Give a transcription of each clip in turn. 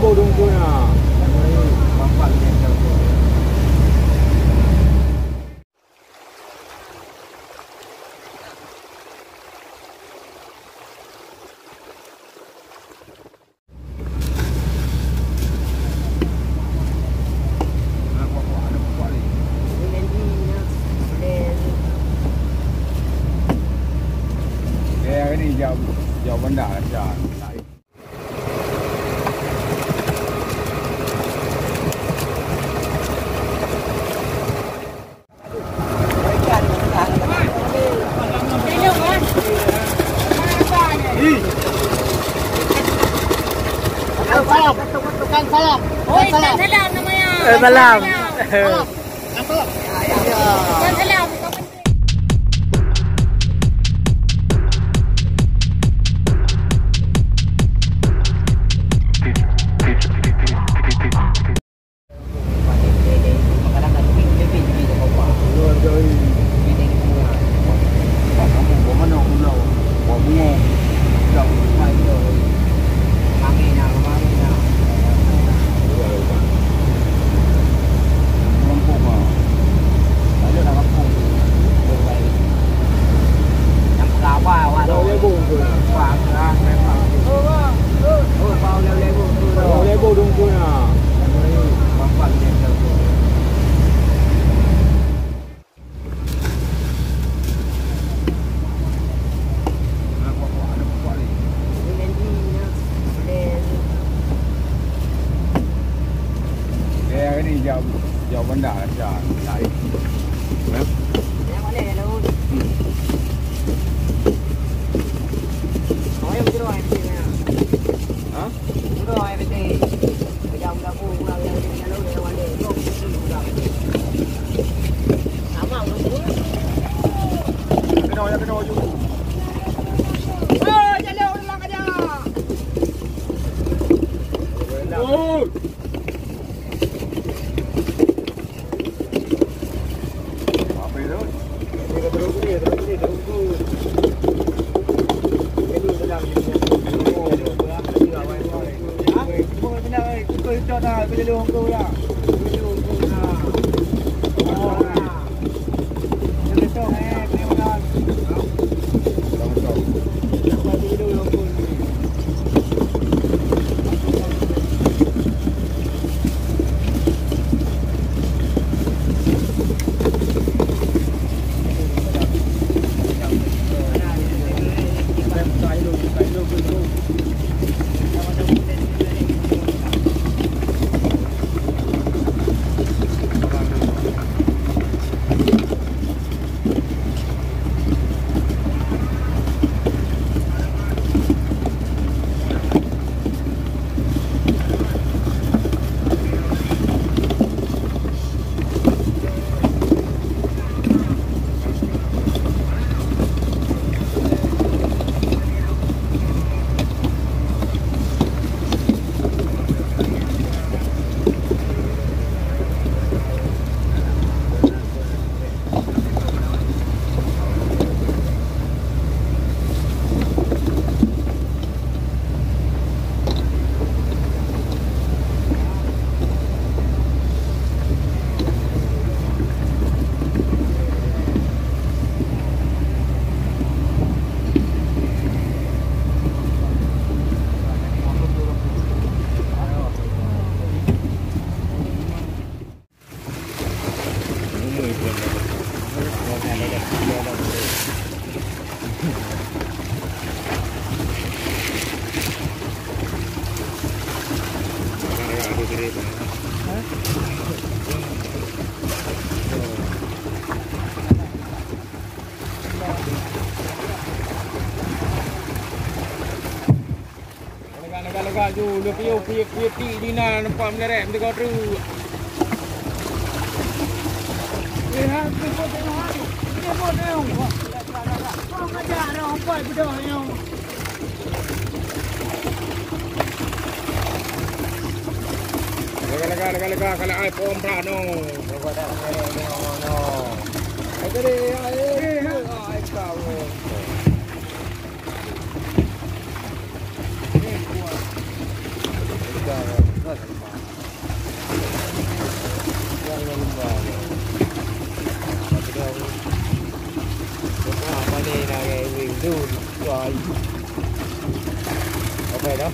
bodong tu na. Bapak dia tahu. Ini jauh benda aja. Salam. Oh, salam namanya. Salam. Salam. Ini jauh benda aja. Lega-lega tu, lepiu di na nampak melerek dia kau tu. Ha, tu pun tengok hari. Dia pun tengok. Kau ngajak dah apa bedah yang. Lega-lega kalau ai pom pra no. Kau dah no. Ada ai kau. Oke dah.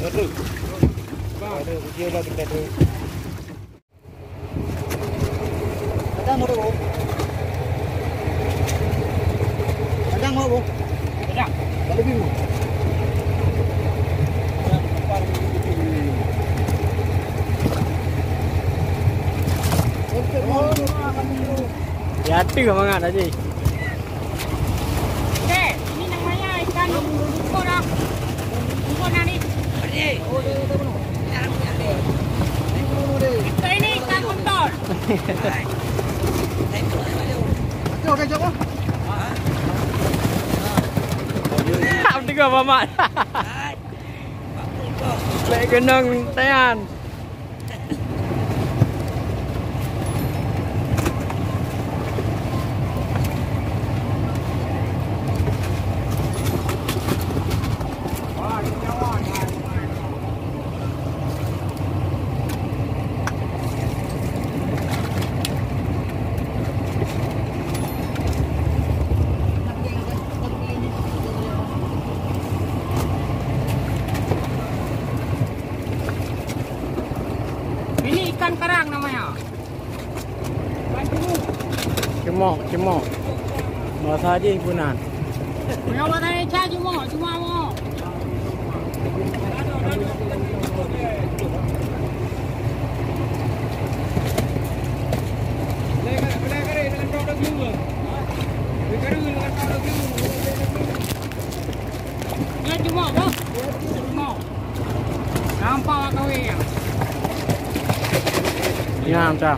Aduh. Aduh, dia dah dekat tu. Ada mau bu? Ada mau bu? Ada. Kalau bingung. Yati ke mangan aja. Dek, ini namanya ikan korak. Korak ni. Kita ini ikan kotor. Okey, jom. Ham tiga mamat. Lek kenang tayan. Ini ikan karang namanya. Cemok. Masa aja himpunan. Mengapa tadi cah cuma mau. Ya cuma boh. Cuma. Nampak kau ya. Ngam cha.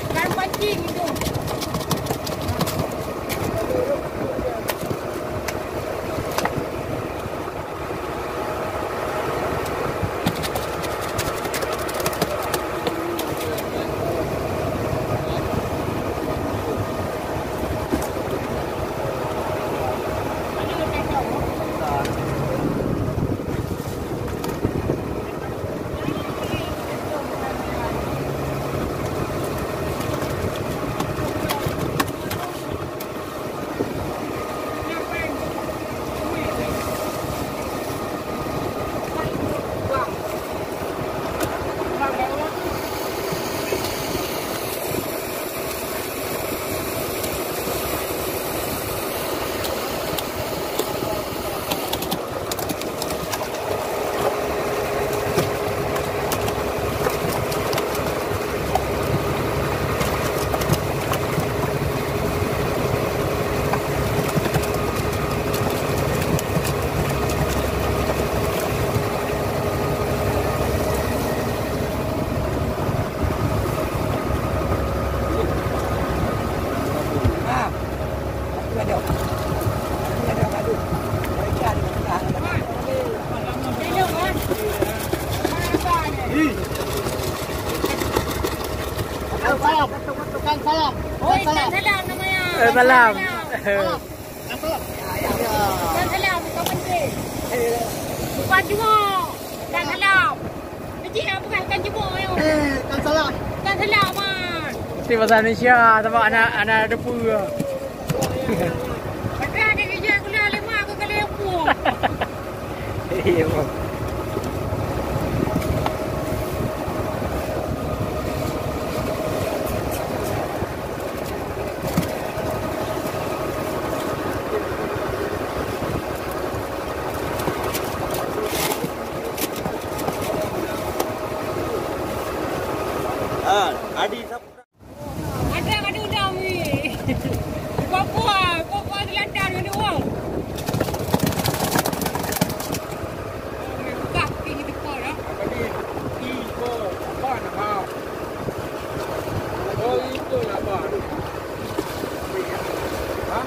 Ikan pancing itu. Salam. Oh, ikan selam namanya. salam. Dan salam kau penting. Bukan cuma dan salam. Jadi bukan kan cuma yo. Kan salam. Dan salam man. Mesti bahasa Indonesia sebab anak ada pura. Ada kerja gula lima aku kali lembu. Iya. Adi Ada udang ni. Papua selatan ada orang. Kaki ni dekat dah. Adi Iko Pan ha. Oh itu lah Pan. Ha?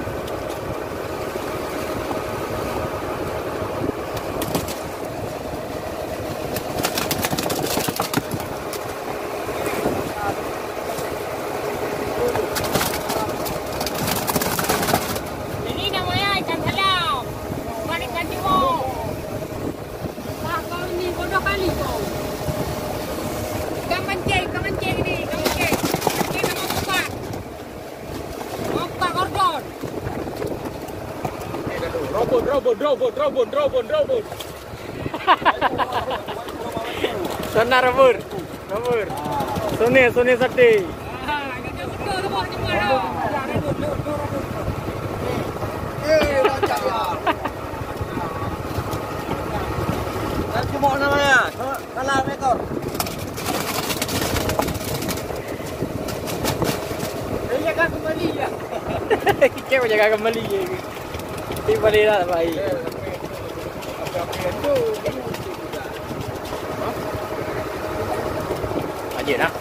Ini namanya ikan selam. Bukan ikan cimol. Wah, kau ni bodoh kali kau. Ikan mancing ni. Ikan mancing. Mancing nama opak. Opak gordon. Robot. Sonar rabur. Sone sate. Kita betul tu buat cuma dah. Dan cuma namanya. Salam ekor. Dia jaga kembali ya. Kau jaga kembali je. Ti balik dah baik. Aje nak.